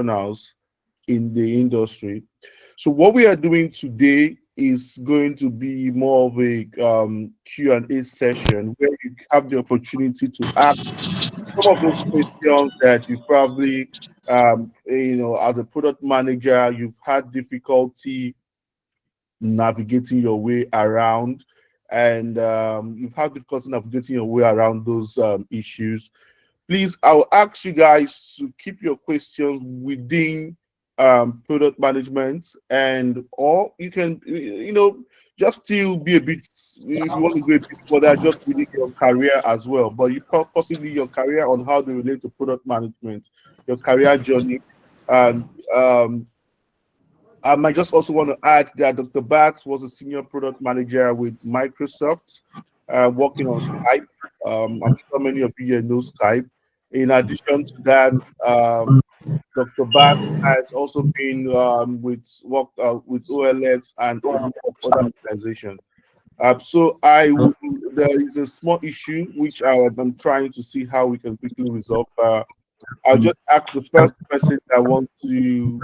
professionals in the industry. So what we are doing today is going to be more of a Q&A session where you have the opportunity to ask some of those questions that you probably, as a product manager, you've had difficulty navigating your way around, and you've had difficulty navigating your way around those issues. Please, I'll ask you guys to keep your questions within product management, and or you can, just still be a bit, if you want to go a bit further, just within your career as well. But you possibly your career on how they relate to product management, your career journey, and I might just also want to add that Dr. Bart was a senior product manager with Microsoft, working on Skype. I'm sure many of you here know Skype. In addition to that, Dr. Bart has also been with work with OLX and a number of other organizations. So there is a small issue which I'm trying to see how we can quickly resolve. I'll just ask the first person that wants to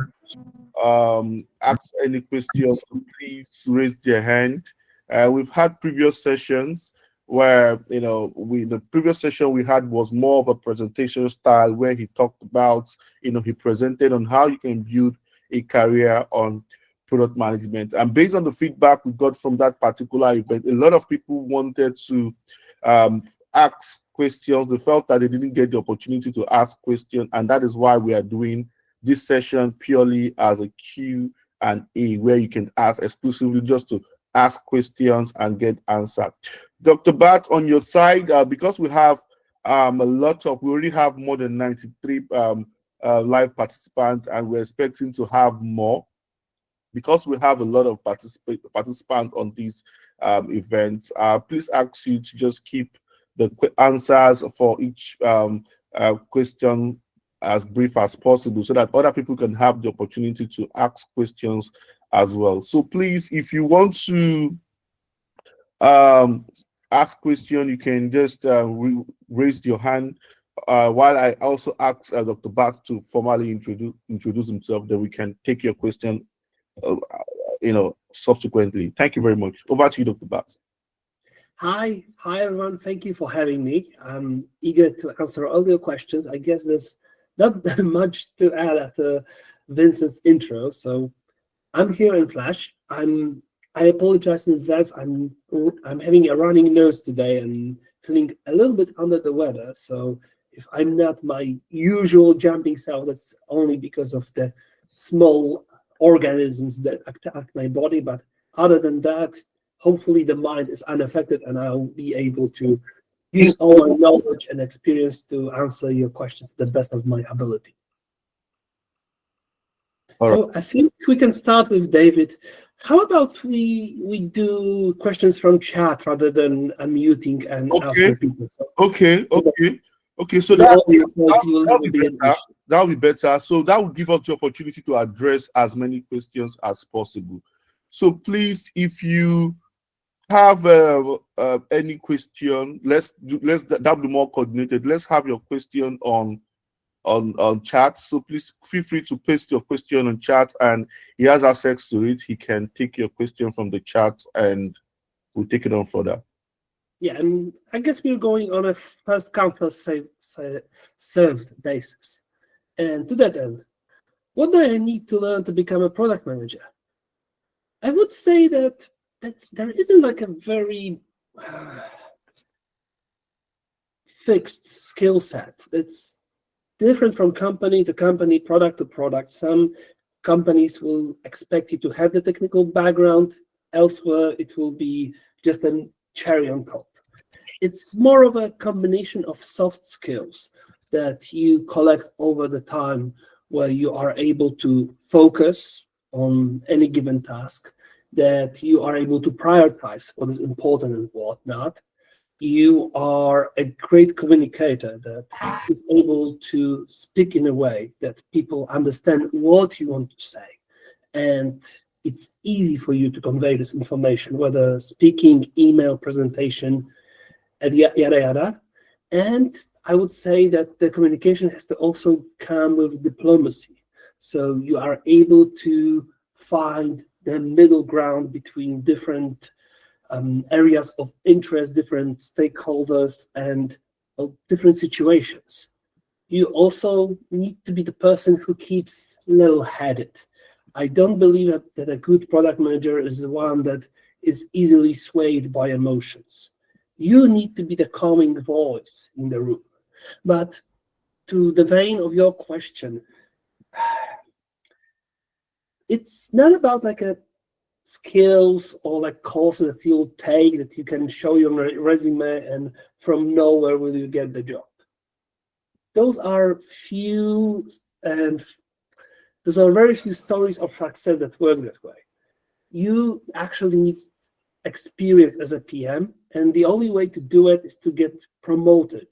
ask any questions to please raise their hand. We've had previous sessions where the previous session we had was more of a presentation style where he talked about, he presented on how you can build a career on product management. And based on the feedback we got from that particular event, a lot of people wanted to ask questions. They felt that they didn't get the opportunity to ask questions, and that is why we are doing this session purely as a Q&A where you can ask exclusively just to ask questions and get answered. Dr. Bart, on your side, because we have we already have more than 93 live participants, and we're expecting to have more because we have a lot of participants on these events. Please ask you to just keep the answers for each question as brief as possible so that other people can have the opportunity to ask questions as well. So please, if you want to ask question, you can just raise your hand while I also ask Dr. Bart to formally introduce himself, then we can take your question subsequently. Thank you very much. Over to you, Dr. Bart. Hi everyone. Thank you for having me. I'm eager to answer all your questions. I guess there's not that much to add after Vincent's intro, so I'm here in Flash. I apologize in advance. I'm having a running nose today and feeling a little bit under the weather. So if I'm not my usual jumping self, that's only because of the small organisms that attack my body. But other than that, hopefully the mind is unaffected and I'll be able to use all my knowledge and experience to answer your questions to the best of my ability. So I think we can start with David. How about we do questions from chat rather than unmuting and asking people? So, okay. So that will be better. So that will give us the opportunity to address as many questions as possible. So please, if you have any question, that'll be more coordinated. Let's have your question on chat. So please feel free to paste your question on chat, and he has access to it. He can take your question from the chat and we'll take it on further. Yeah, and I guess we're going on a first come first served basis. And to that end, what do I need to learn to become a product manager? I would say that there isn't like a very fixed skill set. It's different from company to company, product to product. Some companies will expect you to have the technical background. Elsewhere, it will be just a cherry on top. It's more of a combination of soft skills that you collect over the time, where you are able to focus on any given task, that you are able to prioritize what is important and what not. You are a great communicator that is able to speak in a way that people understand what you want to say. And it's easy for you to convey this information, whether speaking, email, presentation, and yada, yada. And I would say that the communication has to also come with diplomacy. So you are able to find the middle ground between different areas of interest, different stakeholders, and different situations. You also need to be the person who keeps level-headed. I don't believe that a good product manager is the one that is easily swayed by emotions. You need to be the calming voice in the room. But to the vein of your question, it's not about like a skills or like courses that you'll take that you can show your resume and from nowhere will you get the job. Those are few, and those are very few stories of success that work that way. You actually need experience as a PM, and the only way to do it is to get promoted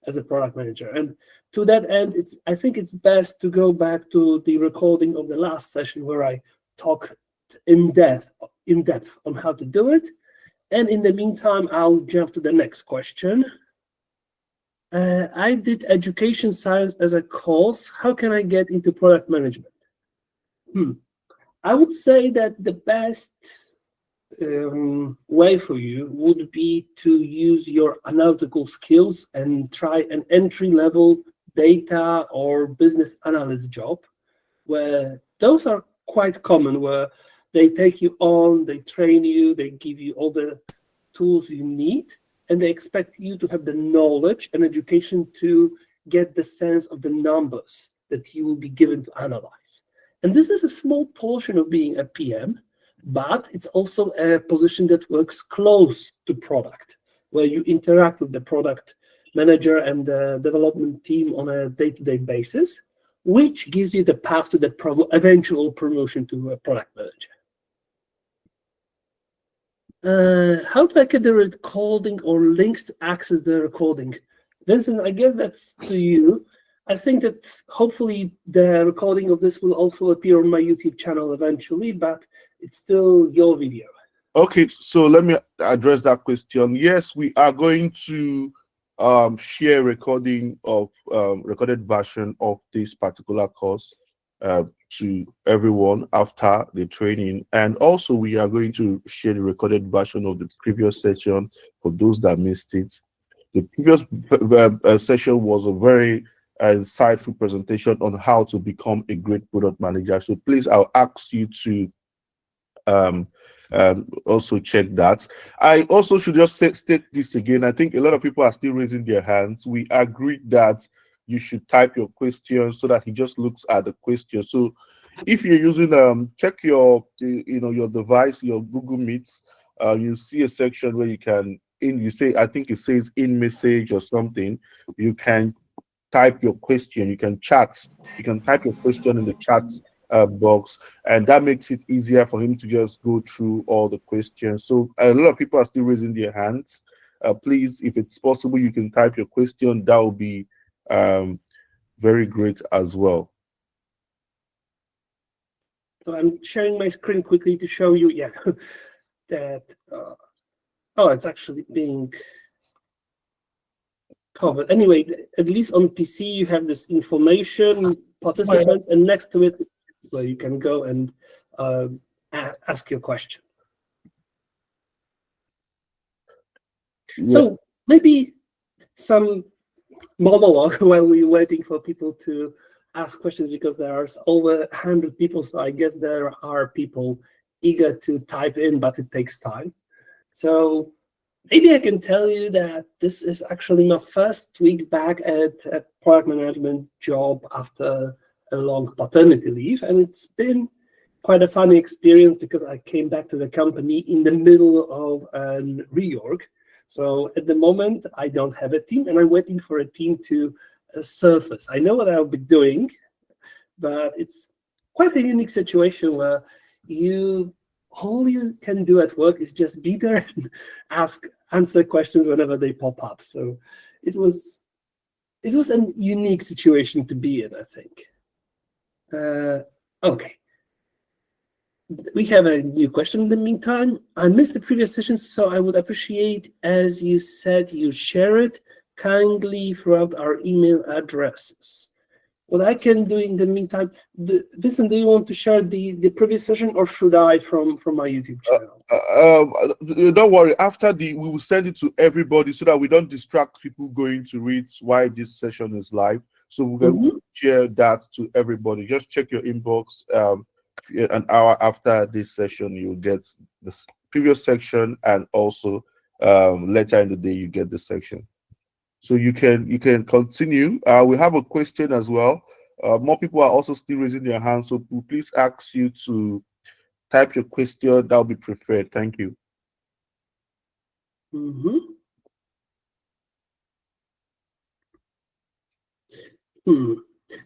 as a product manager. And to that end, I think it's best to go back to the recording of the last session where I talked in depth on how to do it. And in the meantime, I'll jump to the next question. I did education science as a course. How can I get into product management? I would say that the best way for you would be to use your analytical skills and try an entry-level data or business analyst job, where those are quite common, where they take you on, they train you, they give you all the tools you need, and they expect you to have the knowledge and education to get the sense of the numbers that you will be given to analyze. And this is a small portion of being a PM, but it's also a position that works close to product, where you interact with the product manager and the development team on a day-to-day basis, which gives you the path to the eventual promotion to a product manager. How do I get the recording or links to access the recording? Vincent, I guess that's to you. I think that hopefully the recording of this will also appear on my YouTube channel eventually, but it's still your video. Okay, so let me address that question. Yes, we are going to share recorded version of this particular course to everyone after the training, and also we are going to share the recorded version of the previous session for those that missed it. The previous session was a very insightful presentation on how to become a great product manager. So please, I'll ask you to also check that. I also should just state this again. I think a lot of people are still raising their hands. We agreed that you should type your question so that he just looks at the question. So if you're using check your your device, your Google Meets, you see a section where you can I think it says in message or something. You can type your question, you can type your question in the chat box, and that makes it easier for him to just go through all the questions. So a lot of people are still raising their hands. Please, if it's possible, you can type your question. That will be very great as well. So I'm sharing my screen quickly to show you, that, oh, it's actually being covered. Anyway, at least on PC, you have this information, participants, and next to it is where you can go and ask your question. Yeah. So maybe some monologue while we're waiting for people to ask questions, because there are over 100 people, so I guess there are people eager to type in, but it takes time. So maybe I can tell you that this is actually my first week back at a product management job after a long paternity leave, and it's been quite a funny experience because I came back to the company in the middle of a reorg. So at the moment, I don't have a team, and I'm waiting for a team to surface. I know what I'll be doing, but it's quite a unique situation where all you can do at work is just be there and answer questions whenever they pop up. So it was a unique situation to be in, I think. Okay. We have a new question in the meantime. I missed the previous session, so I would appreciate, as you said, you share it kindly throughout our email addresses. what I can do in the meantime, Vincent, do you want to share the previous session, or should I from my YouTube channel? Don't worry. After we will send it to everybody so that we don't distract people going to read why this session is live. So we're going to share that to everybody. Just check your inbox. An hour after this session, you'll get the previous section, and also later in the day you get this section. So you can continue. We have a question as well. More people are also still raising their hands, so we'll please ask you to type your question. That will be preferred. Thank you.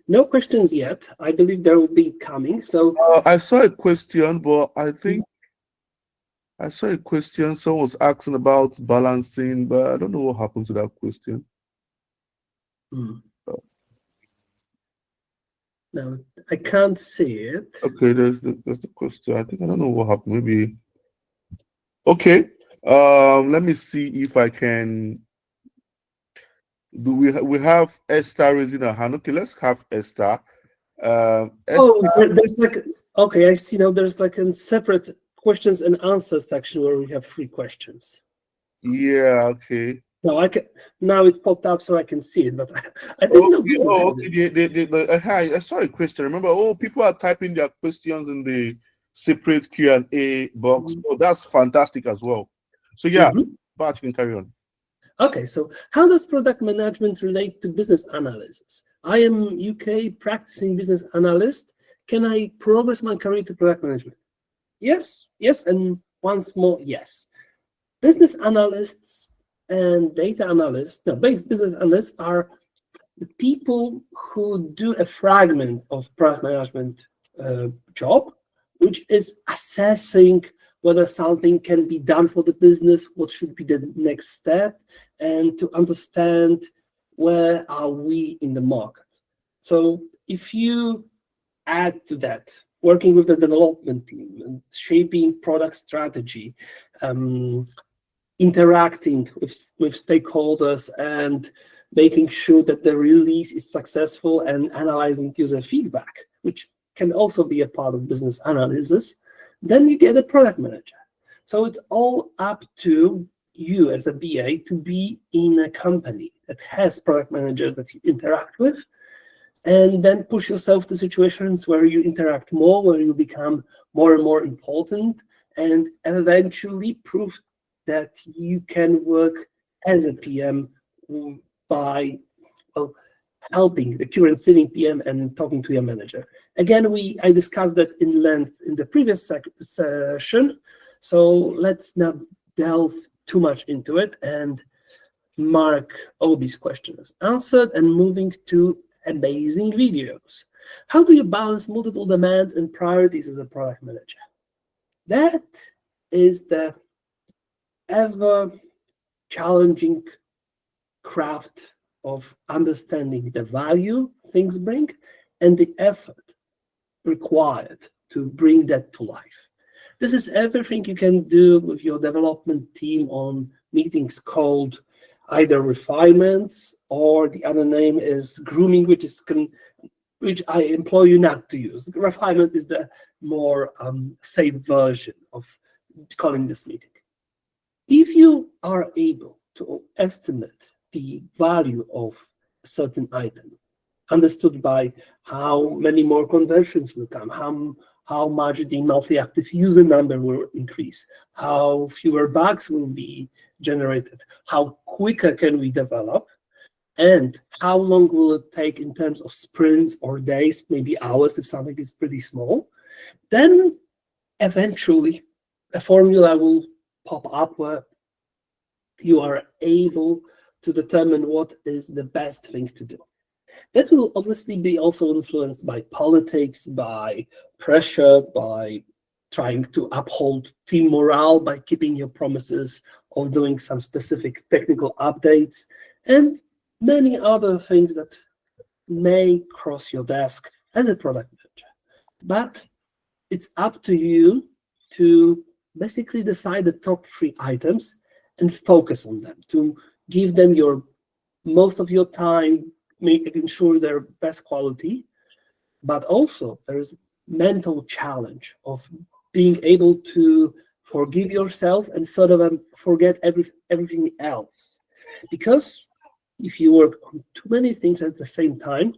No questions yet. I believe there will be coming. So I saw a question, but I think I saw a question. Someone was asking about balancing, but I don't know what happened to that question. No, I can't see it. Okay, there's the question. I don't know what happened. Maybe. Okay. Let me see if I can. Do we have Esther raising her hand? Okay, let's have Esther. There's like, okay, I see now. There's like a separate questions and answers section where we have 3 questions. Yeah. Okay. No, I can. Now it popped up so I can see it, but I think hi, I saw a question. Remember, people are typing their questions in the separate Q&A box. Oh, that's fantastic as well. So yeah, Bart, you can carry on. Okay, so how does product management relate to business analysis? I am UK practicing business analyst. Can I progress my career to product management? Yes, and once more, yes. Business analysts and data analysts, business analysts are the people who do a fragment of product management job, which is assessing whether something can be done for the business, what should be the next step, and to understand where are we in the market. So if you add to that, working with the development team and shaping product strategy, interacting with stakeholders and making sure that the release is successful, and analyzing user feedback, which can also be a part of business analysis, then you get a product manager. So it's all up to you as a BA to be in a company that has product managers that you interact with, and then push yourself to situations where you interact more, where you become more and more important, and eventually prove that you can work as a PM by helping the current sitting PM and talking to your manager. Again, I discussed that in length in the previous session, so let's not delve too much into it and mark all these questions answered, and moving to amazing videos. How do you balance multiple demands and priorities as a product manager? That is the ever challenging craft of understanding the value things bring and the effort required to bring that to life. This is everything you can do with your development team on meetings called either refinements, or the other name is grooming, which I implore you not to use. Refinement is the more safe version of calling this meeting. If you are able to estimate the value of a certain item, understood by how many more conversions will come, how much the monthly active user number will increase, how fewer bugs will be generated, how quicker can we develop, and how long will it take in terms of sprints or days, maybe hours if something is pretty small, then eventually a formula will pop up where you are able to determine what is the best thing to do. That will obviously be also influenced by politics, by pressure, by trying to uphold team morale, by keeping your promises of doing some specific technical updates, and many other things that may cross your desk as a product manager. But it's up to you to basically decide the top 3 items and focus on them, to give them most of your time, ensure their best quality, but also there is mental challenge of being able to forgive yourself and sort of forget everything else. Because if you work on too many things at the same time,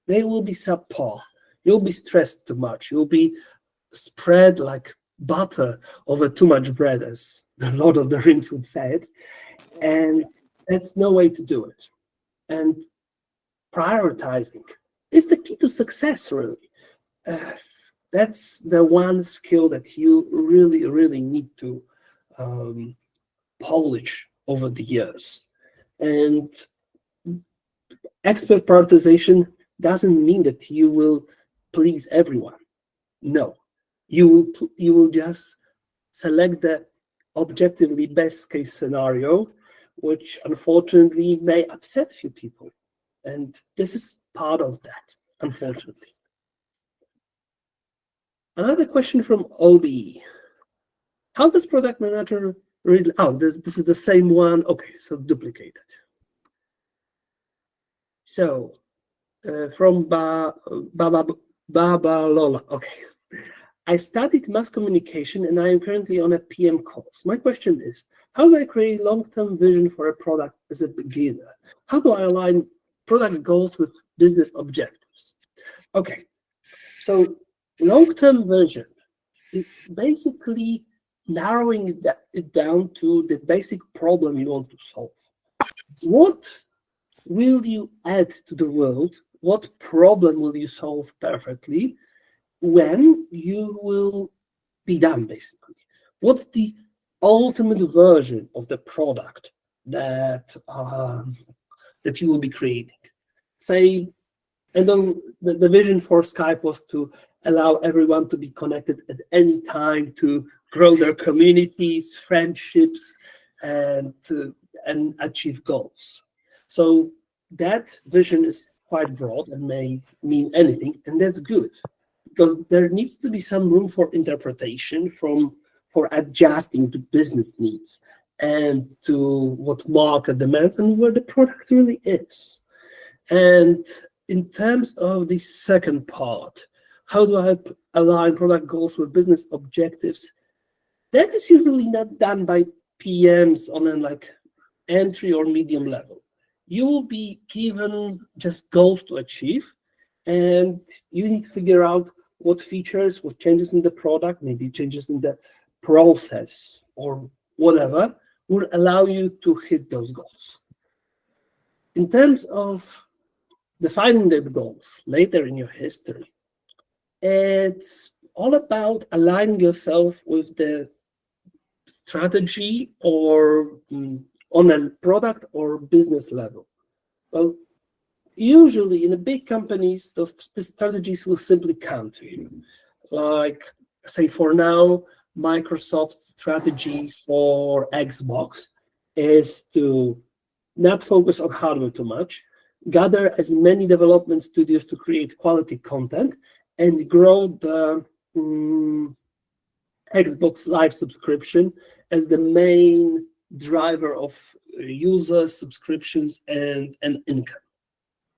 they will be subpar. You'll be stressed too much. You'll be spread like butter over too much bread, as the Lord of the Rings would say it. And that's no way to do it. And prioritizing is the key to success, really. Uh, that's the one skill that you really, really need to um, polish over the years. And expert prioritization doesn't mean that you will please everyone. No, you will just select the objectively best case scenario, which unfortunately may upset few people. And this is part of that, unfortunately. Another question from OBE. How does product manager read? Oh, this is the same one. Okay, so duplicated. So from Baba Lola. Okay. I studied mass communication and I am currently on a PM course. My question is, how do I create long-term vision for a product as a beginner? How do I align product goals with business objectives? Okay, so long-term vision is basically narrowing it down to the basic problem you want to solve. What will you add to the world? What problem will you solve perfectly when you will be done, basically? What's the ultimate version of the product that that you will be creating? Say, and then the vision for Skype was to allow everyone to be connected at any time, to grow their communities, friendships, and achieve goals. So that vision is quite broad and may mean anything, and that's good, because there needs to be some room for interpretation, for adjusting to business needs and to what market demands and where the product really is. And in terms of the second part, how do I align product goals with business objectives? That is usually not done by PMs on a like entry or medium level. You will be given just goals to achieve, and you need to figure out what features, what changes in the product, maybe changes in the process or whatever, will allow you to hit those goals. In terms of defining the goals later in your history, it's all about aligning yourself with the strategy or on a product or business level. Well, usually in the big companies, the strategies will simply come to you. Like, say, for now, Microsoft's strategy for Xbox is to not focus on hardware too much, gather as many development studios to create quality content, and grow the Xbox Live subscription as the main driver of users, subscriptions, and income.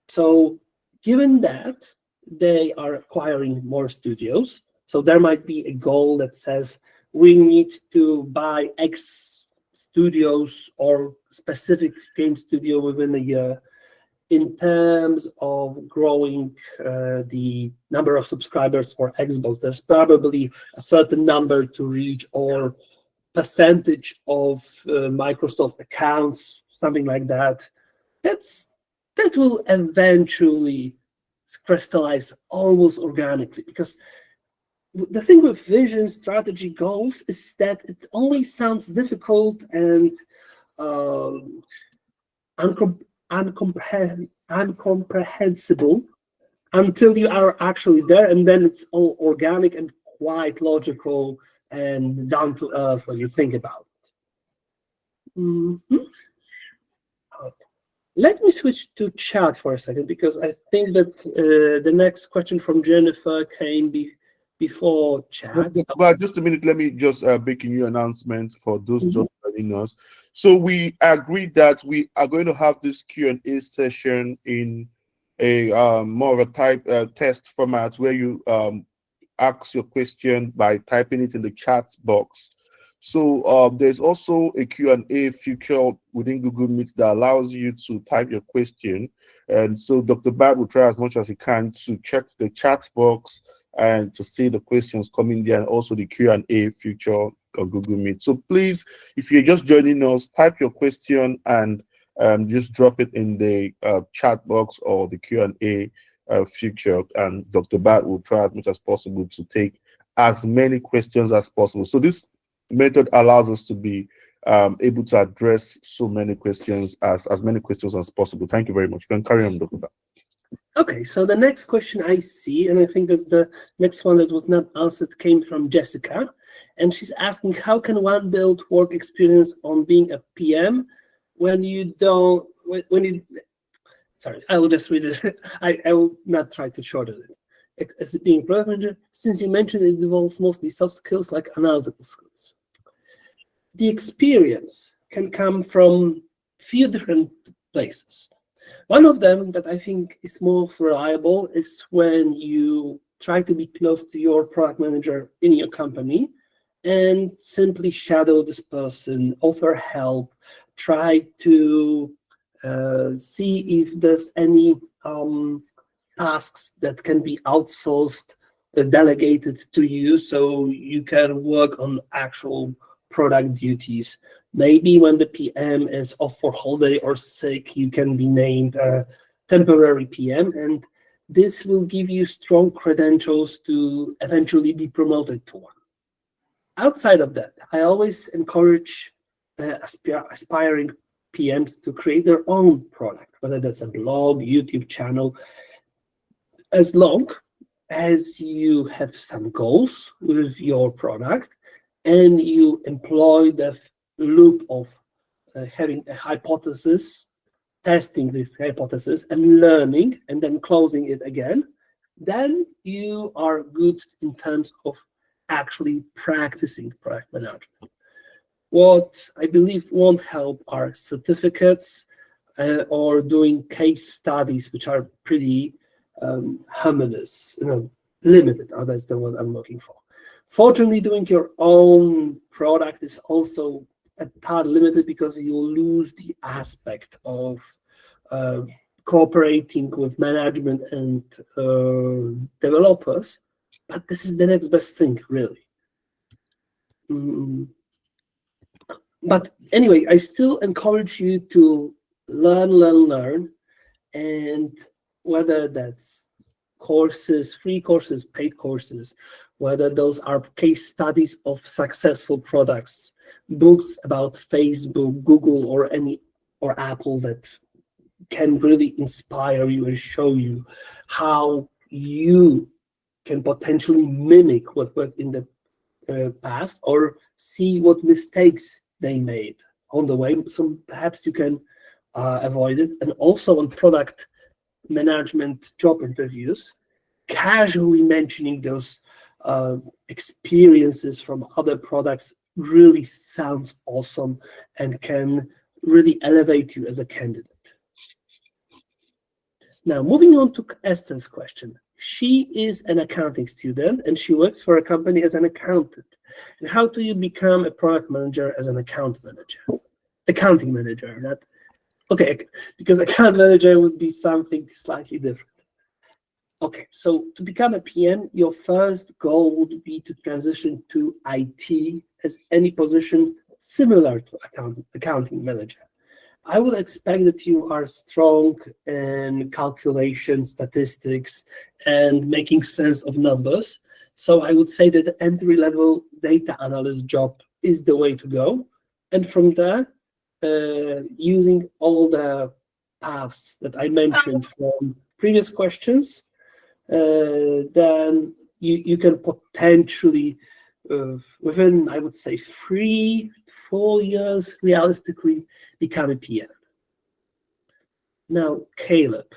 So given that, they are acquiring more studios. So there might be a goal that says we need to buy X studios or specific game studio within a year. In terms of growing the number of subscribers for Xbox, there's probably a certain number to reach, or percentage of Microsoft accounts, something like that. That will eventually crystallize almost organically, because the thing with vision, strategy, goals is that it only sounds difficult and incomprehensible until you are actually there, and then it's all organic and quite logical and down to earth when you think about it. Mhm. Let me switch to chat for a second, because I think that the next question from Jennifer came before chat. But just a minute, let me just make a new announcement for those just joining us. So we agreed that we are going to have this Q&A session in a more of a type test format where you ask your question by typing it in the chat box. So there's also a Q&A feature within Google Meet that allows you to type your question. And so Dr. Bart will try as much as he can to check the chat box and to see the questions coming there, and also the Q&A feature of Google Meet. So please, if you're just joining us, type your question and just drop it in the chat box or the Q&A feature, and Dr. Bart will try as much as possible to take as many questions as possible. So this method allows us to be able to address so many questions, as many questions as possible. Thank you very much. You can carry on, Dr. Bart. Okay, so the next question I see, and I think that's the next one that was not answered, came from Jessica. And she's asking, how can one build work experience on being a PM when you don't, when you, sorry, I will just read this. I will not try to shorten it. As being a product manager, since you mentioned it involves mostly soft skills like analytical skills. The experience can come from a few different places. One of them that I think is most reliable is when you try to be close to your product manager in your company and simply shadow this person, offer help, try to see if there's any tasks that can be outsourced, delegated to you, so you can work on actual product duties. Maybe when the PM is off for holiday or sick, you can be named a temporary PM, and this will give you strong credentials to eventually be promoted to one. Outside of that, I always encourage aspiring PMs to create their own product, whether that's a blog, YouTube channel, as long as you have some goals with your product and you employ the loop of having a hypothesis, testing this hypothesis and learning and then closing it again, then you are good in terms of actually practicing product management. What I believe won't help are certificates or doing case studies, which are pretty humorous, limited. Oh, that's the word I'm looking for. Fortunately, doing your own product is also a tad limited because you lose the aspect of cooperating with management and developers. But this is the next best thing, really. But anyway, I still encourage you to learn, and whether that's courses, free courses, paid courses, whether those are case studies of successful products, books about Facebook, Google, or Apple that can really inspire you and show you how you can potentially mimic what worked in the past, or see what mistakes they made on the way, so perhaps you can avoid it. And also on product management job interviews, casually mentioning those experiences from other products really sounds awesome and can really elevate you as a candidate. Now, moving on to Esther's question. She is an accounting student and she works for a company as an accountant. And how do you become a product manager as an accounting manager? Not okay, because account manager would be something slightly different. Okay, so to become a PM, your first goal would be to transition to IT, as any position similar to accounting manager. I would expect that you are strong in calculation, statistics, and making sense of numbers. So I would say that the entry-level data analyst job is the way to go. And from there, using all the paths that I mentioned from previous questions, then you can potentially, within, I would say, 3-4 years, realistically, become a PM. Now, Caleb,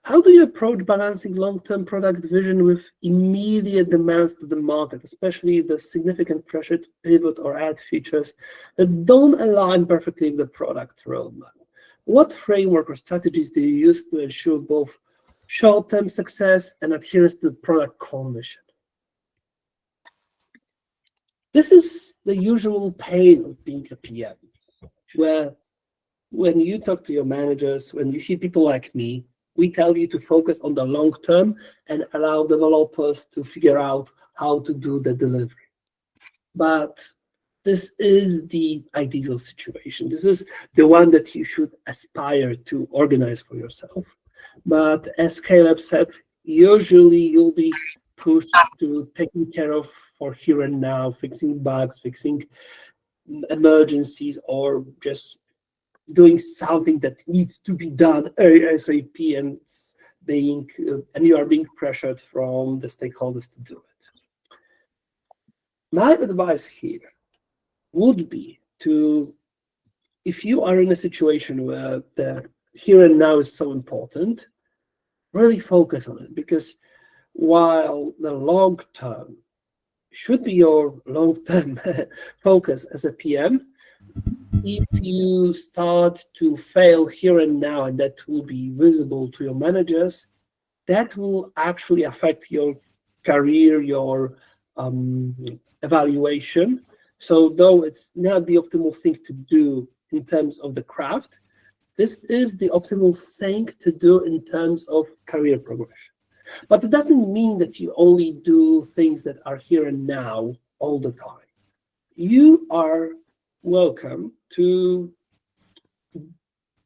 how do you approach balancing long-term product vision with immediate demands to the market, especially the significant pressure to pivot or add features that don't align perfectly with the product roadmap? What framework or strategies do you use to ensure both short-term success, and adherence to the product core mission. This is the usual pain of being a PM, where when you talk to your managers, when you hear people like me, we tell you to focus on the long term and allow developers to figure out how to do the delivery. But this is the ideal situation. This is the one that you should aspire to organize for yourself. But as Caleb said, usually you'll be pushed to taking care of for here and now, fixing bugs, fixing emergencies, or just doing something that needs to be done ASAP, and and you are being pressured from the stakeholders to do it. My advice here would be to, if you are in a situation where the here and now is so important, really focus on it, because while the long term should be your long-term focus as a PM, if you start to fail here and now, and that will be visible to your managers, that will actually affect your career, your evaluation. So though it's not the optimal thing to do in terms of the craft, this is the optimal thing to do in terms of career progression. But it doesn't mean that you only do things that are here and now all the time. You are welcome to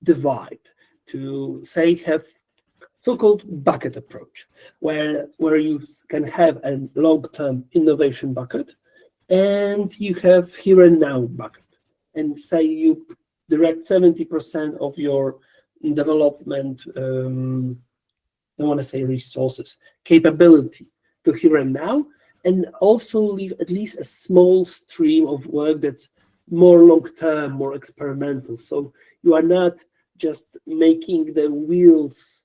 divide, to say have so-called bucket approach, where you can have a long-term innovation bucket, and you have here and now bucket, and say you direct 70% of your development, I want to say resources, capability to here and now, and also leave at least a small stream of work that's more long-term, more experimental. So you are not just making the wheels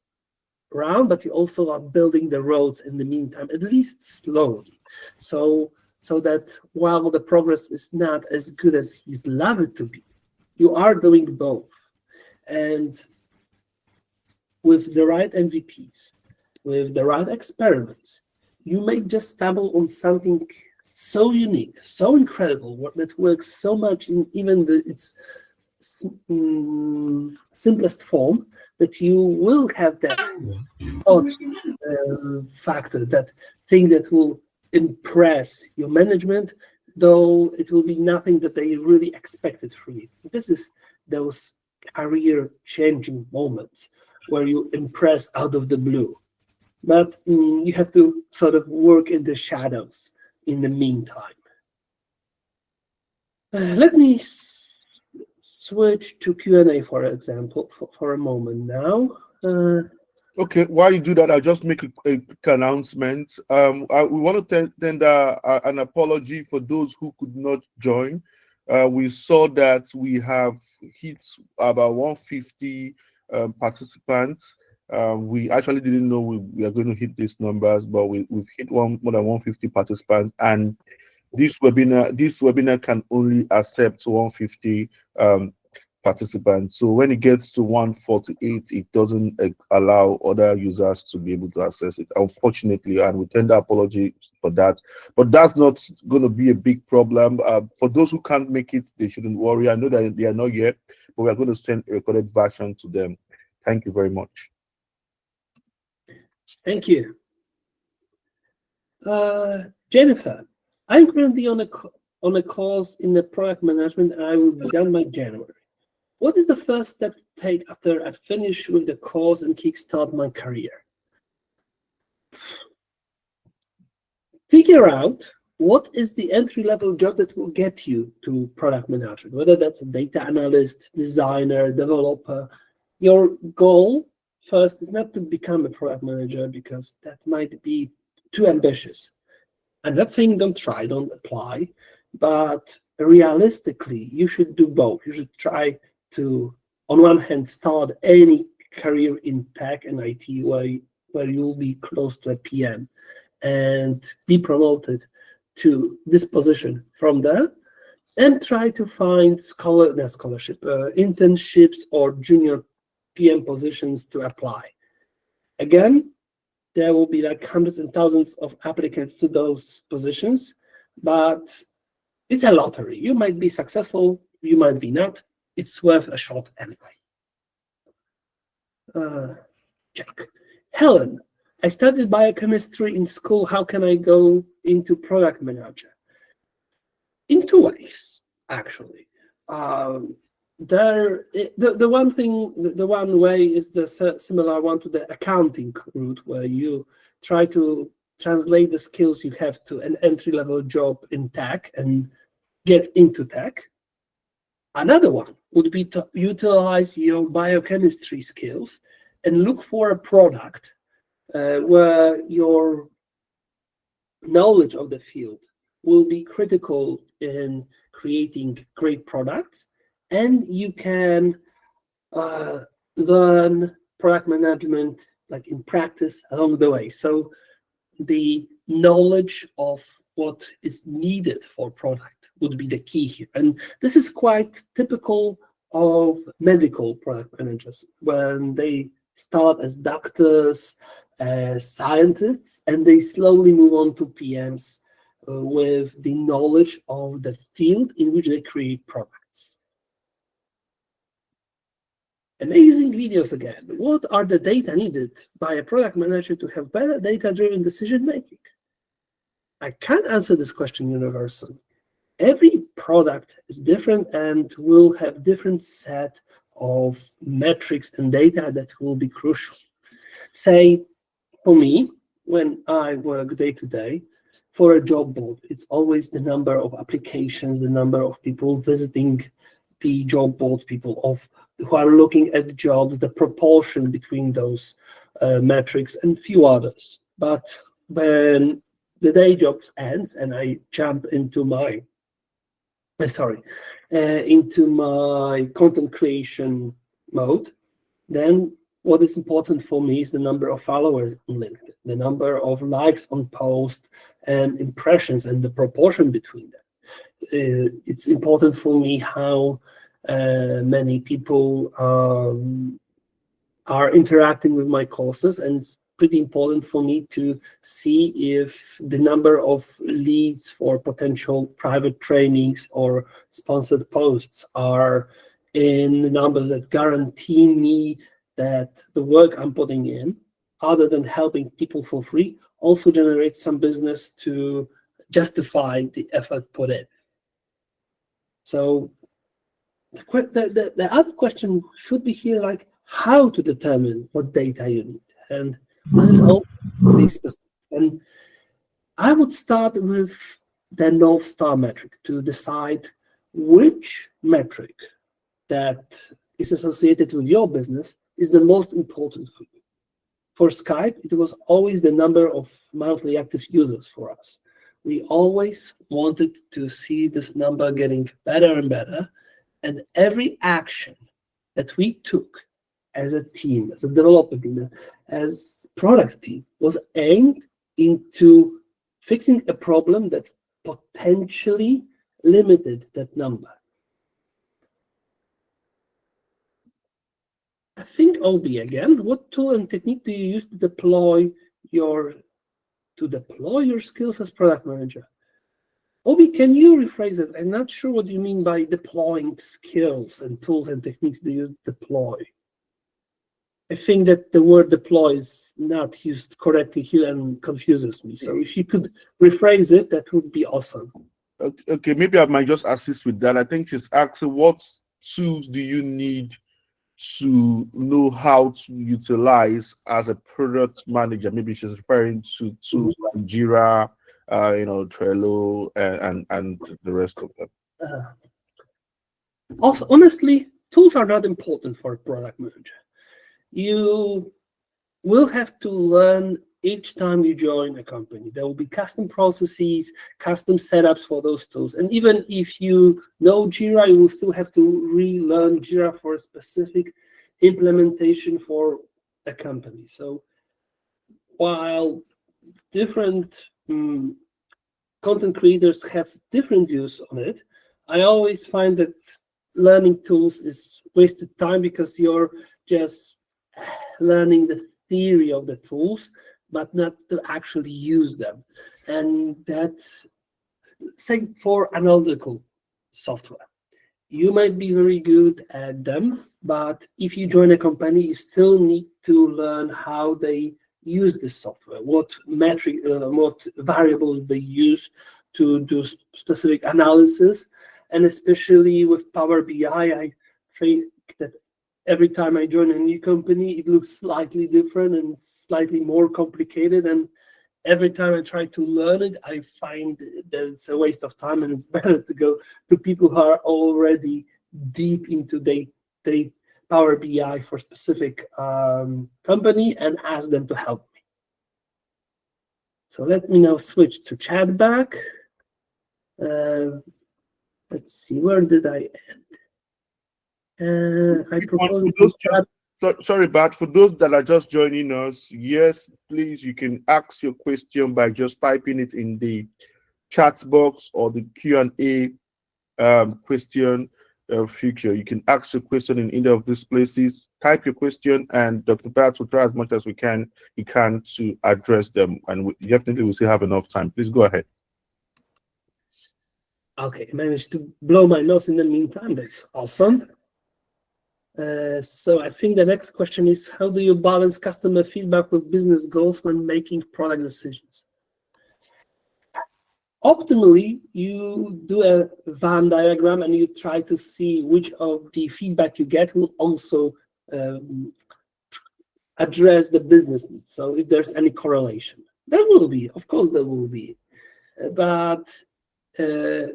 round, but you also are building the roads in the meantime, at least slowly. So that while the progress is not as good as you'd love it to be, you are doing both. And with the right MVPs, with the right experiments, you may just stumble on something so unique, so incredible, that works so much in even its simplest form, that you will have that odd factor, that thing that will impress your management, though it will be nothing that they really expected from you. This is those career-changing moments where you impress out of the blue. But you have to sort of work in the shadows in the meantime. Let me switch to Q&A, for example, for a moment now. Okay, while you do that, I'll just make a quick announcement. We want to tender an apology for those who could not join. We saw that we have hit about 150 participants. We actually didn't know we are going to hit these numbers, but we've hit more than 150 participants, and this webinar can only accept 150 participants. So when it gets to 148, it doesn't allow other users to be able to access it, unfortunately, and we tender apology for that. But that's not going to be a big problem. For those who can't make it, they shouldn't worry. I know that they are not yet, but we are going to send a recorded version to them. Thank you very much. Thank you. Jennifer, I'm currently on a course in the product management, and I will be done by January. What is the first step to take after I finish with the course and kickstart my career? Figure out what is the entry-level job that will get you to product management, whether that's a data analyst, designer, developer. Your goal first is not to become a product manager, because that might be too ambitious. I'm not saying don't try, don't apply, but realistically, you should do both. You should try to, on one hand, start any career in tech and IT where you'll be close to a PM and be promoted to this position from there, and try to find internships or junior PM positions to apply. Again, there will be like hundreds and thousands of applicants to those positions, but it's a lottery. You might be successful, you might be not. It's worth a shot anyway. Check. Helen, I studied biochemistry in school. How can I go into product manager? In two ways, actually. The one way is the similar one to the accounting route, where you try to translate the skills you have to an entry-level job in tech and get into tech. Another one would be to utilize your biochemistry skills and look for a product where your knowledge of the field will be critical in creating great products, and you can learn product management like in practice along the way. So the knowledge of what is needed for product would be the key here. And this is quite typical of medical product managers when they start as doctors, as scientists, and they slowly move on to PMs with the knowledge of the field in which they create products. Amazing videos again. What are the data needed by a product manager to have better data-driven decision making? I can't answer this question universally. Every product is different and will have different set of metrics and data that will be crucial. Say, for me, when I work day to day, for a job board, it's always the number of applications, the number of people visiting the job board, people who are looking at jobs, the proportion between those metrics, and few others. But when the day job ends and I jump into my content creation mode, then what is important for me is the number of followers on LinkedIn, the number of likes on posts and impressions and the proportion between them. It's important for me how many people are interacting with my courses, and it's pretty important for me to see if the number of leads for potential private trainings or sponsored posts are in the numbers that guarantee me that the work I'm putting in, other than helping people for free, also generates some business to justify the effort put in. So the other question should be here, like how to determine what data you need. And this is all really specific. And I would start with the North Star metric to decide which metric that is associated with your business is the most important for you. For Skype, it was always the number of monthly active users for us. We always wanted to see this number getting better and better, and every action that we took as a team, as a development team, as product team, was aimed into fixing a problem that potentially limited that number. I think OB again. What tool and technique do you use to deploy your skills as product manager? Obi, can you rephrase it? I'm not sure what you mean by deploying skills and tools and techniques do you deploy. I think that the word deploy is not used correctly here and confuses me. So if you could rephrase it, that would be awesome. Okay, maybe I might just assist with that. I think she's asking what tools do you need to know how to utilize as a product manager. Maybe she's referring to tools like Jira, Trello, and the rest of them. Also, honestly, tools are not important for a product manager. You will have to learn each time you join a company. There will be custom processes, custom setups for those tools. And even if you know Jira, you will still have to relearn Jira for a specific implementation for a company. So while different content creators have different views on it, I always find that learning tools is wasted time because you're just learning the theory of the tools, but not to actually use them. And that's same for analytical software. You might be very good at them, but if you join a company, you still need to learn how they use this software, what what variables they use to do specific analysis. And especially with Power BI, I think that every time I join a new company, it looks slightly different and slightly more complicated. And every time I try to learn it, I find that it's a waste of time, and it's better to go to people who are already deep into the Power BI for specific company and ask them to help me. So let me now switch to chat back. Let's see, where did I end? I propose. Sorry, Bart, for those that are just joining us, yes, please, you can ask your question by just typing it in the chat box or the Q&A question feature. You can ask your question in either of these places. Type your question, and Dr. Bart will try as much as he can to address them, and we definitely will still have enough time. Please go ahead. Okay, I managed to blow my nose in the meantime. That's awesome. So I think the next question is, how do you balance customer feedback with business goals when making product decisions? Optimally, you do a Venn diagram and you try to see which of the feedback you get will also address the business needs. So if there's any correlation, there will be, of course there will be. But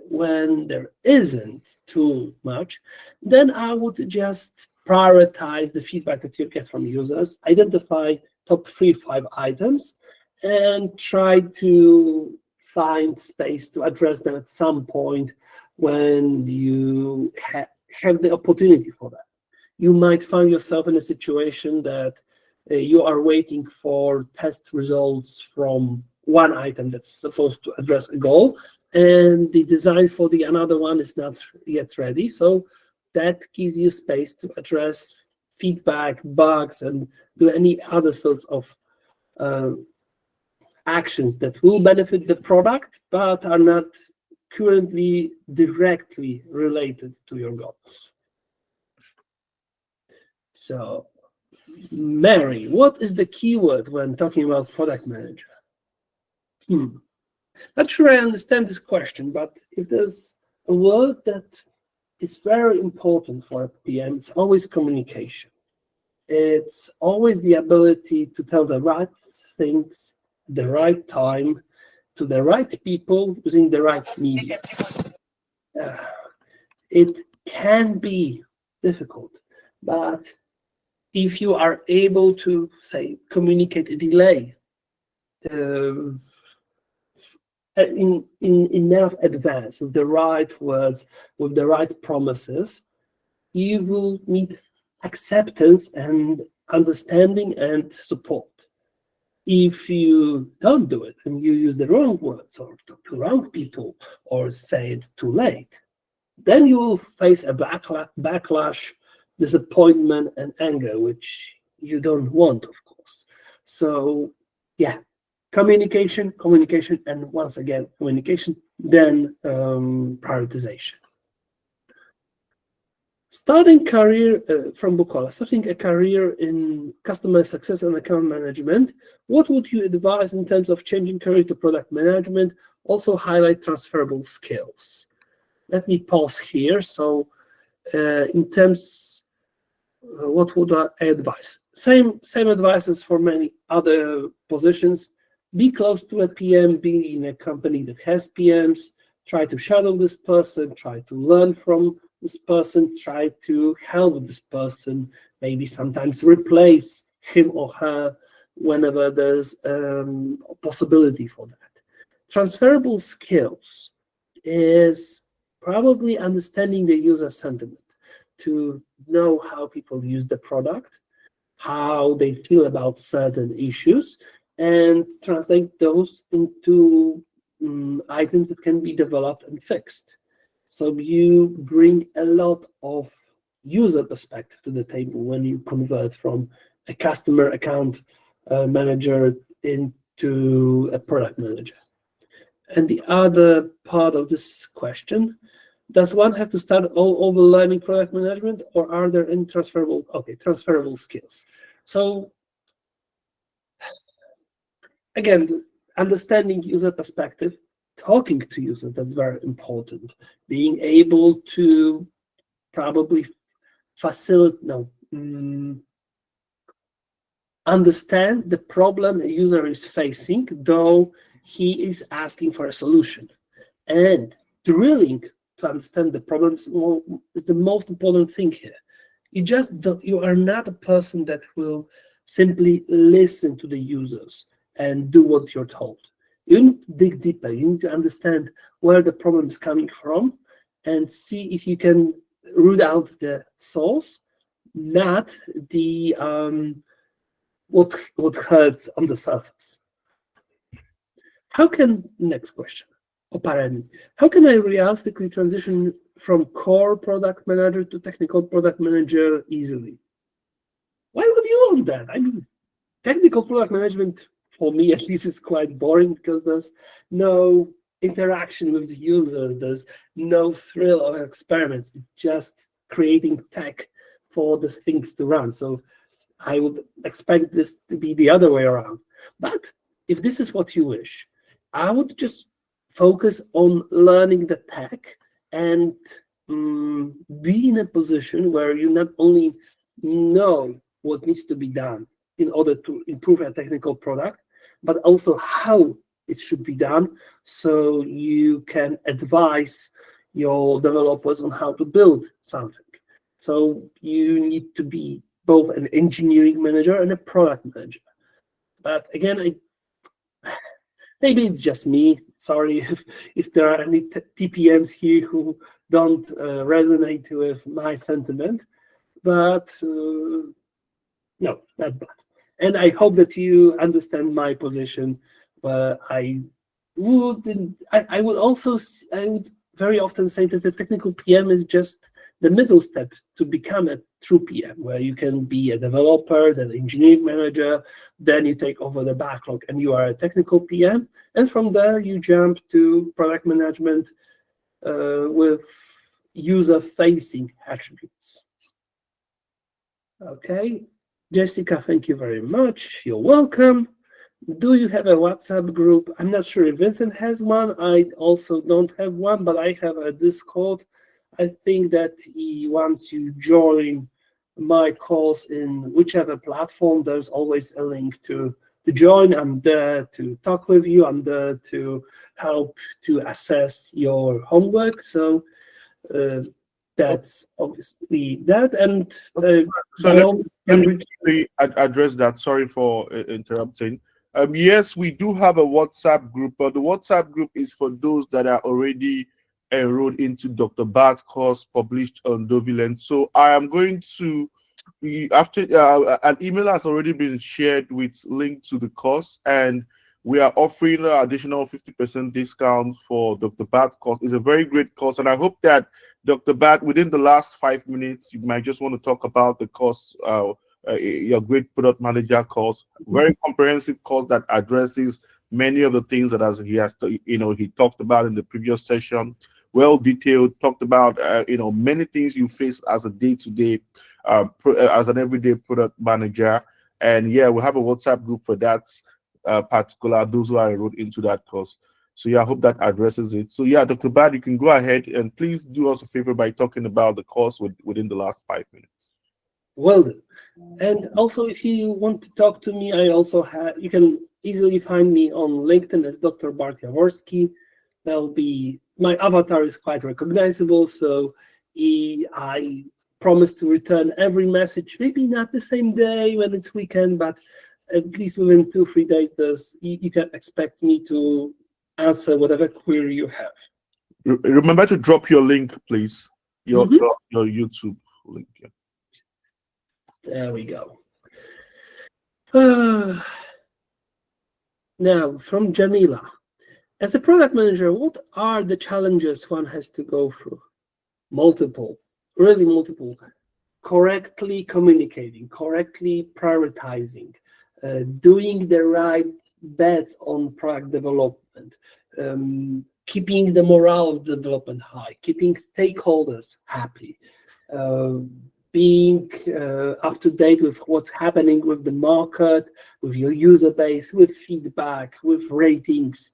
when there isn't too much, then I would just prioritize the feedback that you get from users, identify top 3-5 items, and try to find space to address them at some point when you have the opportunity for that. You might find yourself in a situation that you are waiting for test results from one item that's supposed to address a goal, and the design for the another one is not yet ready. So that gives you space to address feedback, bugs, and do any other sorts of actions that will benefit the product, but are not currently directly related to your goals. So, Mary, what is the keyword when talking about product manager? Not sure I understand this question, but if there's a word that is very important for a PM, it's always communication. It's always the ability to tell the right things at the right time to the right people using the right media. It can be difficult, but if you are able to, say, communicate a delay in enough advance, with the right words, with the right promises, you will meet acceptance and understanding and support. If you don't do it and you use the wrong words or talk to wrong people or say it too late, then you will face a backlash, disappointment, and anger, which you don't want, of course. So, yeah, communication, and once again, communication, then prioritization. Starting a career in customer success and account management, what would you advise in terms of changing career to product management? Also highlight transferable skills. Let me pause here. So in terms, what would I advise? Same advice as for many other positions. Be close to a PM, be in a company that has PMs, try to shadow this person, try to learn from this person, try to help this person, maybe sometimes replace him or her whenever there's a possibility for that. Transferable skills is probably understanding the user sentiment, to know how people use the product, how they feel about certain issues, and translate those into items that can be developed and fixed. So you bring a lot of user perspective to the table when you convert from a customer account manager into a product manager? And the other part of this question, does one have to start all over learning product management, or are there any transferable skills? So again, understanding user perspective, talking to users, that's very important. Being able to probably understand the problem a user is facing, though he is asking for a solution. And drilling to understand the problems is the most important thing here. You are not a person that will simply listen to the users and do what you're told. You need to dig deeper. You need to understand where the problem is coming from and see if you can root out the source, not the what hurts on the surface. Next question, apparently, how can I realistically transition from core product manager to technical product manager easily? Why would you want that? I mean, technical product management, for me at least, is quite boring because there's no interaction with the users, there's no thrill of experiments, just creating tech for the things to run. So I would expect this to be the other way around. But if this is what you wish, I would just focus on learning the tech and be in a position where you not only know what needs to be done in order to improve a technical product, but also how it should be done, so you can advise your developers on how to build something. So you need to be both an engineering manager and a product manager. But again, maybe it's just me. Sorry if there are any TPMs here who don't resonate with my sentiment, but no, not bad. And I hope that you understand my position. I would very often say that the technical PM is just the middle step to become a true PM, where you can be a developer, then engineering manager, then you take over the backlog and you are a technical PM. And from there, you jump to product management with user-facing attributes. Okay, Jessica, thank you very much. You're welcome. Do you have a WhatsApp group? I'm not sure if Vincent has one. I also don't have one, but I have a Discord. I think that once you join my course in whichever platform, there's always a link to join. I'm there to talk with you. I'm there to help to assess your homework. So that's obviously that. And so let me address that. Sorry for interrupting. Yes, we do have a WhatsApp group, but the WhatsApp group is for those that are already enrolled into Dr. Bart's course published on Dovilent. So I am going to, after an email has already been shared with link to the course, and we are offering an additional 50% discount for Dr. Bart's course. It's a very great course, and I hope that Dr. Bart, within the last 5 minutes, you might just want to talk about the course, your great product manager course, very comprehensive course that addresses many of the things that he talked about in the previous session. Well detailed, talked about many things you face as a day-to-day, as an everyday product manager. And yeah, we have a WhatsApp group for that particular, those who are enrolled into that course. So yeah, I hope that addresses it. So yeah, Dr. Bad, you can go ahead and please do us a favor by talking about the course within the last 5 minutes. Well done. And also, if you want to talk to me, you can easily find me on LinkedIn as Dr. Bart Jaworski. My avatar is quite recognizable, so I promise to return every message, maybe not the same day when it's weekend, but at least within 2-3 days, you can expect me to answer whatever query you have. Remember to drop your link, please. Your YouTube link. Yeah. There we go. Now, from Jamila. As a product manager, what are the challenges one has to go through? Multiple, really multiple. Correctly communicating, correctly prioritizing, doing the right bets on product development, keeping the morale of the development high, keeping stakeholders happy, uh, being up to date with what's happening with the market, with your user base, with feedback, with ratings.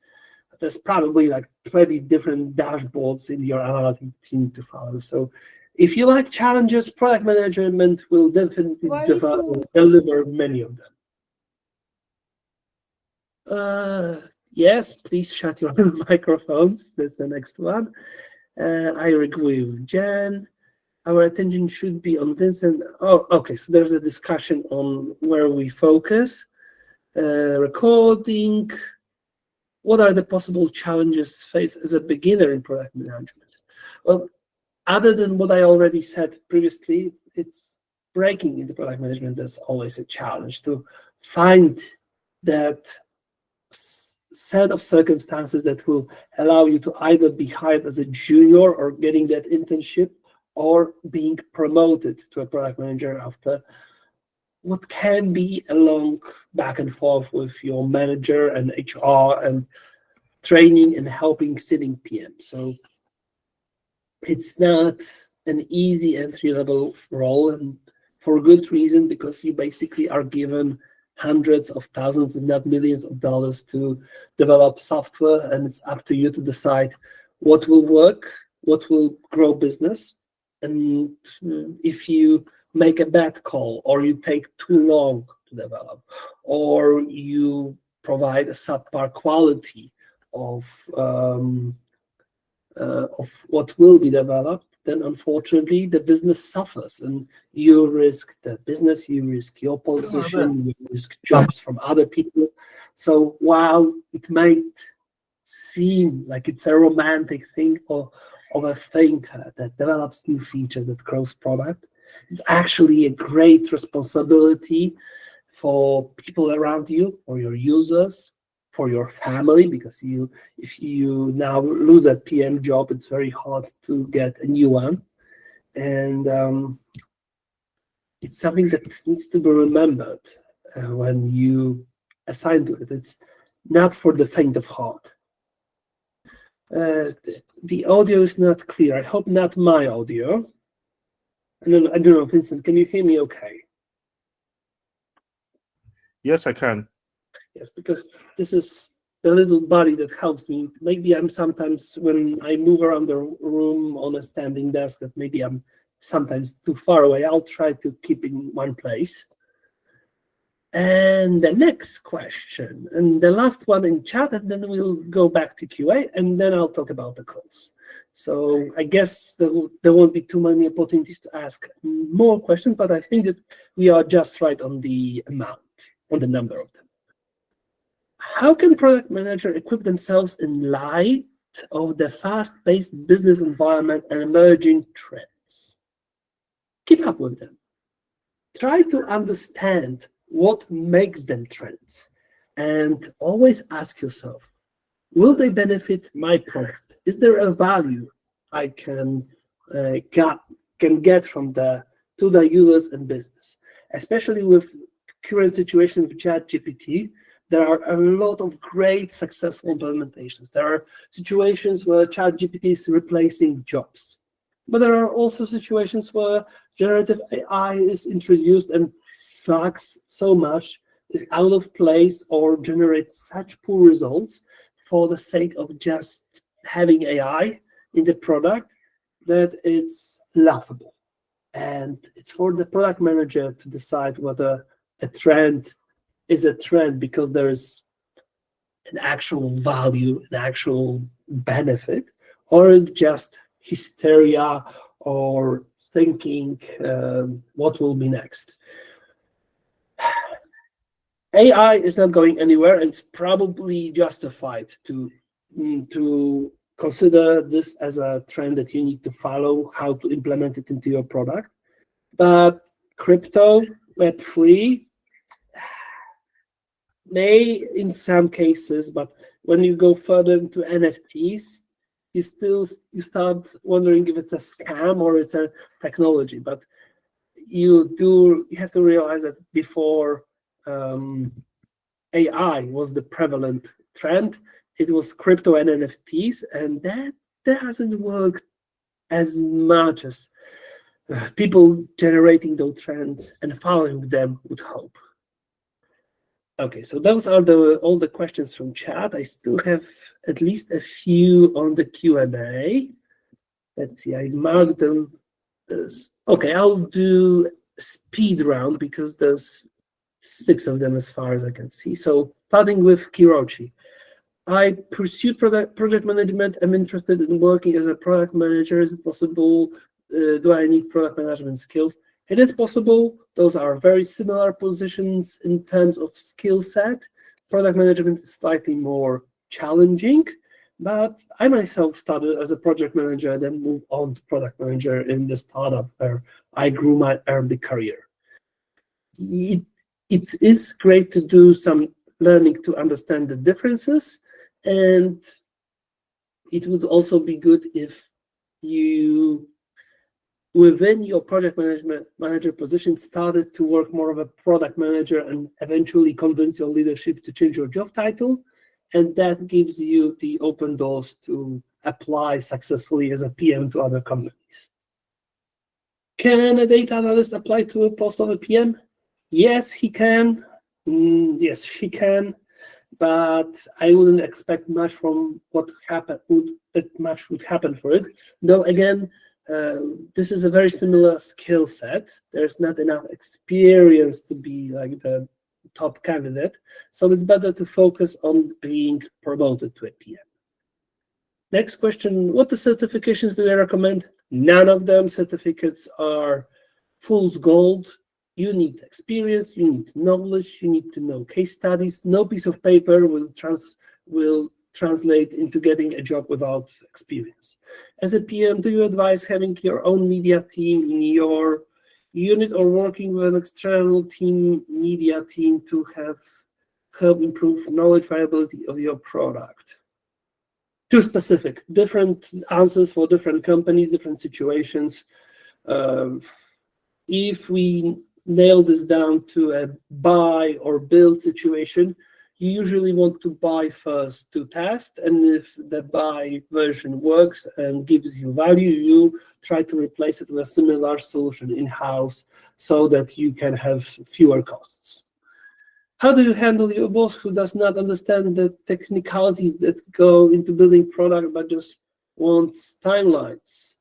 There's probably like 20 different dashboards in your analytic team to follow. So if you like challenges, product management will definitely Why to deliver many of them. Yes, please shut your microphones. That's the next one. I agree with Jen. Our attention should be on Vincent. Oh, okay. So there's a discussion on where we focus. Recording. What are the possible challenges faced as a beginner in product management? Well, other than what I already said previously, it's breaking into product management. That's always a challenge to find that set of circumstances that will allow you to either be hired as a junior or getting that internship or being promoted to a product manager after what can be a long back and forth with your manager and HR and training and helping sitting PM. So it's not an easy entry level role, and for good reason, because you basically are given hundreds of thousands, if not millions of dollars to develop software, and it's up to you to decide what will work, what will grow business, and if you make a bad call or you take too long to develop or you provide a subpar quality of what will be developed, then unfortunately the business suffers, and you risk the business, you risk your position, you risk jobs from other people. So while it might seem like it's a romantic thing or of a thinker that develops new features, that grows product, it's actually a great responsibility for people around you, for your users, for your family, because if you now lose a PM job, it's very hard to get a new one. And it's something that needs to be remembered when you assign to it. It's not for the faint of heart. The audio is not clear. I hope not my audio. I don't know, Vincent, can you hear me okay? Yes, I can. Yes, because this is the little body that helps me. Maybe I'm sometimes, when I move around the room on a standing desk, that maybe I'm sometimes too far away. I'll try to keep in one place. And the next question, and the last one in chat, and then we'll go back to QA, and then I'll talk about the calls. So I guess there won't be too many opportunities to ask more questions, but I think that we are just right on the amount, on the number of them. How can product manager equip themselves in light of the fast-paced business environment and emerging trends? Keep up with them. Try to understand what makes them trends, and always ask yourself, will they benefit my product? Is there a value I can get from to the users and business? Especially with current situation with ChatGPT, there are a lot of great successful implementations. There are situations where ChatGPT is replacing jobs, but there are also situations where generative AI is introduced and sucks so much, is out of place, or generates such poor results for the sake of just having AI in the product that it's laughable. And it's for the product manager to decide whether a trend is a trend because there is an actual value, an actual benefit, or it's just hysteria or thinking what will be next. AI is not going anywhere, and it's probably justified to consider this as a trend that you need to follow, how to implement it into your product. But crypto, Web3, may in some cases, but when you go further into NFTs, you start wondering if it's a scam or it's a technology. But you have to realize that before AI was the prevalent trend. It was crypto and NFTs, and that doesn't work as much as people generating those trends and following them would hope. Okay, so those are all the questions from chat. I still have at least a few on the Q&A. Let's see, I marked them. Okay, I'll do speed round because there's 6 of them as far as I can see. So starting with Kirochi. I pursued project management. I'm interested in working as a product manager. Is it possible? Do I need product management skills? It is possible. Those are very similar positions in terms of skill set. Product management is slightly more challenging, but I myself started as a project manager and then moved on to product manager in the startup where I grew my early career. It is great to do some learning to understand the differences, and it would also be good if you, within your project manager position, started to work more of a product manager and eventually convince your leadership to change your job title. And that gives you the open doors to apply successfully as a PM to other companies. Can a data analyst apply to a post of a PM? Yes, he can. Yes, she can. But I wouldn't expect much from what much would happen for it. Though again, this is a very similar skill set. There's not enough experience to be like the top candidate, so it's better to focus on being promoted to a PM. Next question: what certifications do I recommend? None of them. Certificates are fool's gold. You need experience, you need knowledge, you need to know case studies. No piece of paper will translate into getting a job without experience. As a PM, do you advise having your own media team in your unit or working with an external media team to help improve knowledge viability of your product? Too specific. Different answers for different companies, different situations. If we nail this down to a buy or build situation, you usually want to buy first to test, and if the buy version works and gives you value, you try to replace it with a similar solution in-house so that you can have fewer costs. How do you handle your boss who does not understand the technicalities that go into building product but just wants timelines?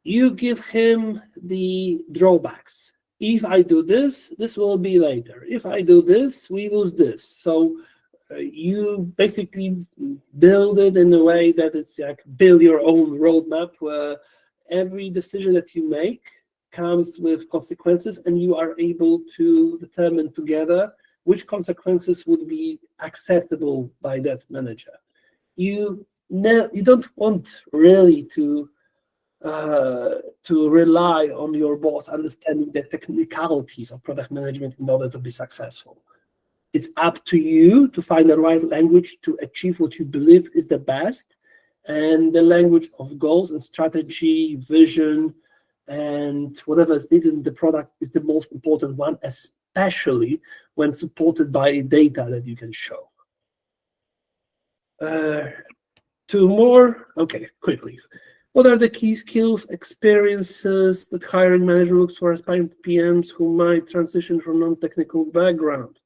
You give him the drawbacks. If I do this, this will be later. If I do this, we lose this. So you basically build it in a way that it's like build your own roadmap where every decision that you make comes with consequences, and you are able to determine together which consequences would be acceptable by that manager. You don't want really to rely on your boss understanding the technicalities of product management in order to be successful. It's up to you to find the right language to achieve what you believe is the best, and the language of goals and strategy, vision, and whatever is needed in the product is the most important one, especially when supported by data that you can show. 2 more. Okay, quickly. What are the key skills, experiences that hiring manager looks for aspiring PMs who might transition from non-technical background?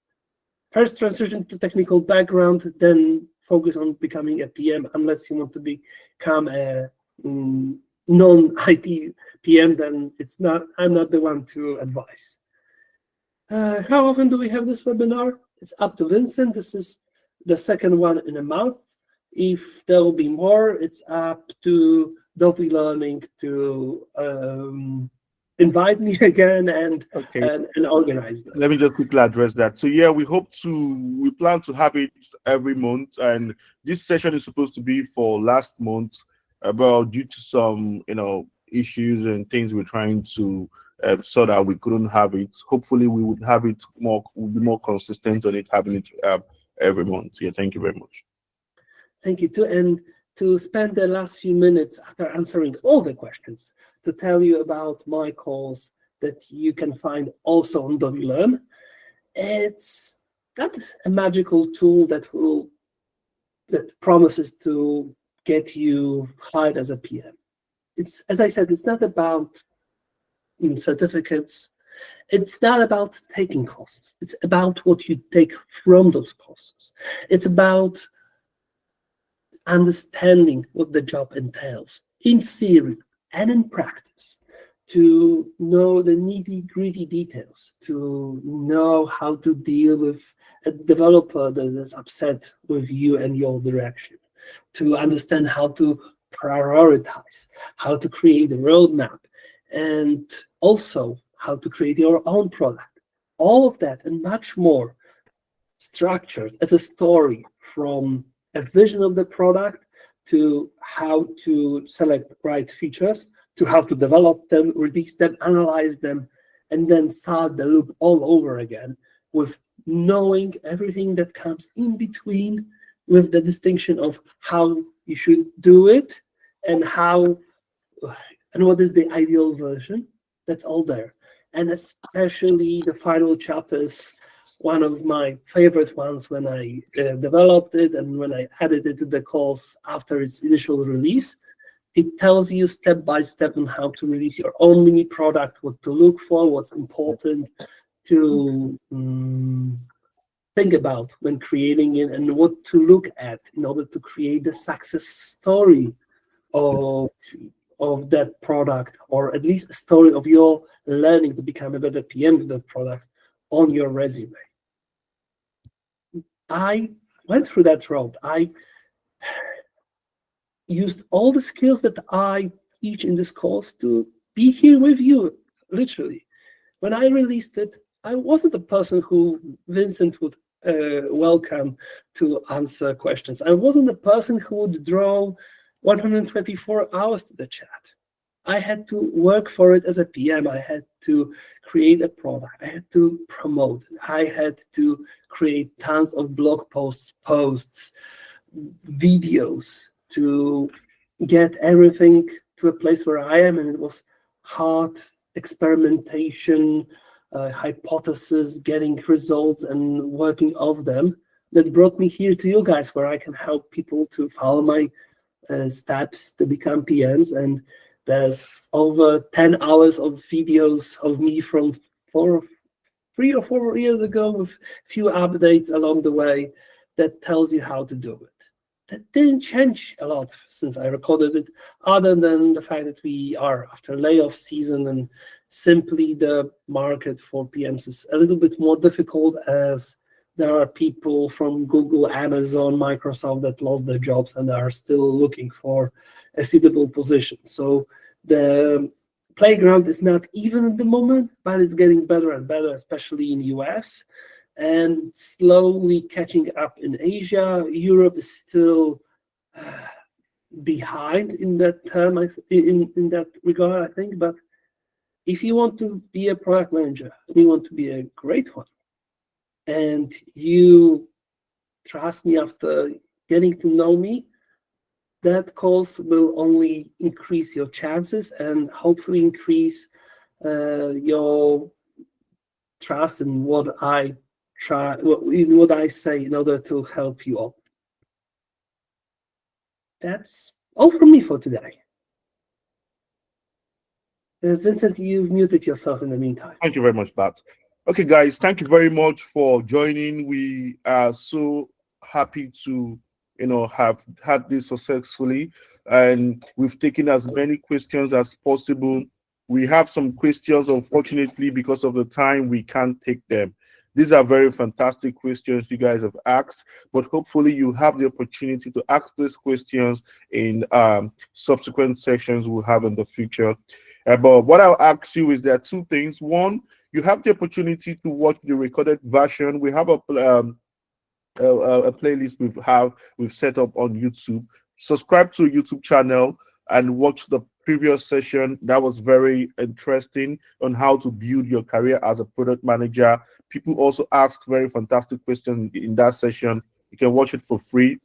First, transition to technical background, then focus on becoming a PM. Unless you want to become a non-IT PM, then I'm not the one to advise. How often do we have this webinar? It's up to Vincent. This is the second one in a month. If there will be more, it's up to Dovi Learning to invite me again and organize those. Let me just quickly address that. So yeah, we plan to have it every month, and this session is supposed to be for last month, but due to some issues and things we're trying to sort out, we couldn't have it. Hopefully we would have it we'll be more consistent on it, having it every month. Yeah, thank you very much. Thank you too, and to spend the last few minutes after answering all the questions to tell you about my course that you can find also on DoviLearn. It's not a magical tool that promises to get you hired as a PM. It's, as I said, it's not about certificates. It's not about taking courses. It's about what you take from those courses. It's about understanding what the job entails in theory and in practice, to know the nitty-gritty details, to know how to deal with a developer that is upset with you and your direction, to understand how to prioritize, how to create a roadmap, and also how to create your own product. All of that and much more structured as a story, from a vision of the product to how to select the right features, to how to develop them, release them, analyze them, and then start the loop all over again with knowing everything that comes in between, with the distinction of how you should do it and how and what is the ideal version. That's all there. And especially the final chapter is one of my favorite ones when I developed it and when I added it to the course after its initial release. It tells you step by step on how to release your own mini product, what to look for, what's important to think about when creating it, and what to look at in order to create the success story of that product, or at least a story of your learning to become a better PM with that product on your resume. I went through that road. I used all the skills that I teach in this course to be here with you, literally. When I released it, I wasn't the person who Vincent would welcome to answer questions. I wasn't the person who would draw 124 hours to the chat. I had to work for it as a PM. I had to create a product. I had to promote it. I had to create tons of blog posts, videos, to get everything to a place where I am. And it was hard experimentation, hypothesis, getting results and working off them that brought me here to you guys, where I can help people to follow my steps to become PMs. And there's over 10 hours of videos of me from 3 or 4 years ago, with a few updates along the way, that tells you how to do it. That didn't change a lot since I recorded it, other than the fact that we are after layoff season, and simply the market for PMs is a little bit more difficult, as there are people from Google, Amazon, Microsoft that lost their jobs and are still looking for a suitable position. So the playground is not even at the moment, but it's getting better and better, especially in the US, and slowly catching up in Asia. Europe is still behind in that term, in that regard, I think. But if you want to be a product manager, and you want to be a great one, and you trust me after getting to know me, that course will only increase your chances and hopefully increase your trust in what I try, in what I say, in order to help you all. That's all from me for today. Vincent, you've muted yourself in the meantime. Thank you very much, Bart. Okay, guys, thank you very much for joining. We are so happy to, have had this successfully, and we've taken as many questions as possible. We have some questions, unfortunately, because of the time, we can't take them. These are very fantastic questions you guys have asked, but hopefully you have the opportunity to ask these questions in subsequent sessions we'll have in the future. But what I'll ask you is there are two things. One, you have the opportunity to watch the recorded version. We have a playlist we've set up on YouTube. Subscribe to a YouTube channel and watch the previous session. That was very interesting on how to build your career as a product manager. People also asked very fantastic questions in that session. You can watch it for free.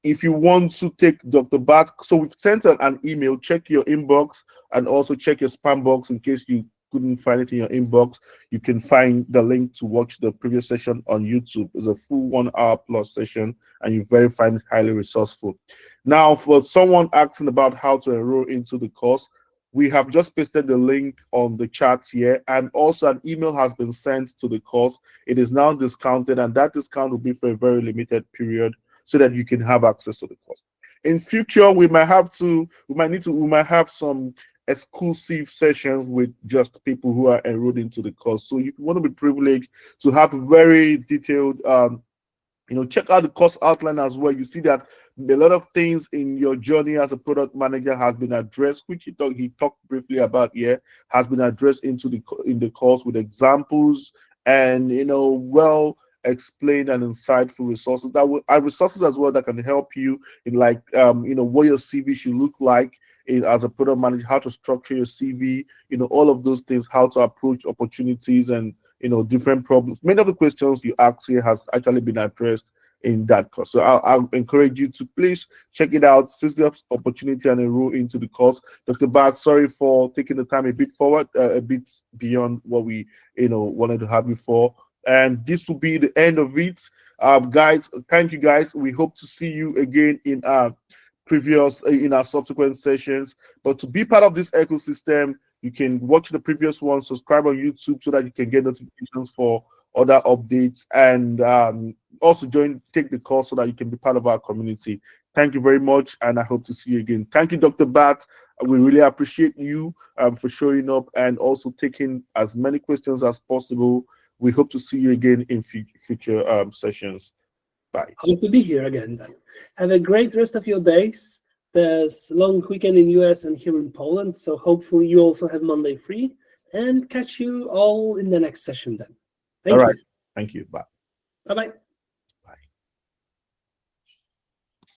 If you want to take Dr. Bart, so we've sent an email, check your inbox and also check your spam box in case you couldn't find it in your inbox, you can find the link to watch the previous session on YouTube. It's a full 1 hour plus session, and you very find it highly resourceful. Now, for someone asking about how to enroll into the course, we have just pasted the link on the chat here, and also an email has been sent to the course. It is now discounted, and that discount will be for a very limited period so that you can have access to the course. In future, we might have some exclusive sessions with just people who are enrolled into the course. So if you want to be privileged to have a very detailed check out the course outline as well. You see that a lot of things in your journey as a product manager has been addressed, which he talked briefly about here, has been addressed in the course with examples and well explained and insightful resources that will are resources as well that can help you in what your CV should look like as a product manager, how to structure your CV, all of those things, how to approach opportunities and different problems. Many of the questions you ask here has actually been addressed in that course. So I'll encourage you to please check it out, seize the opportunity and enroll into the course. Dr. Bart, sorry for taking the time a bit forward, a bit beyond what we wanted to have you for. And this will be the end of it. Guys, thank you guys. We hope to see you again in our subsequent sessions. But to be part of this ecosystem, you can watch the previous one, subscribe on YouTube so that you can get notifications for other updates, and also take the course so that you can be part of our community. Thank you very much, and I hope to see you again. Thank you, Dr. Bart. We really appreciate you for showing up and also taking as many questions as possible. We hope to see you again in future sessions. Bye. Hope to be here again then. Have a great rest of your days. There's a long weekend in US and here in Poland, so hopefully you also have Monday free, and catch you all in the next session then. Thank you. Thank you. Bye. Bye-bye.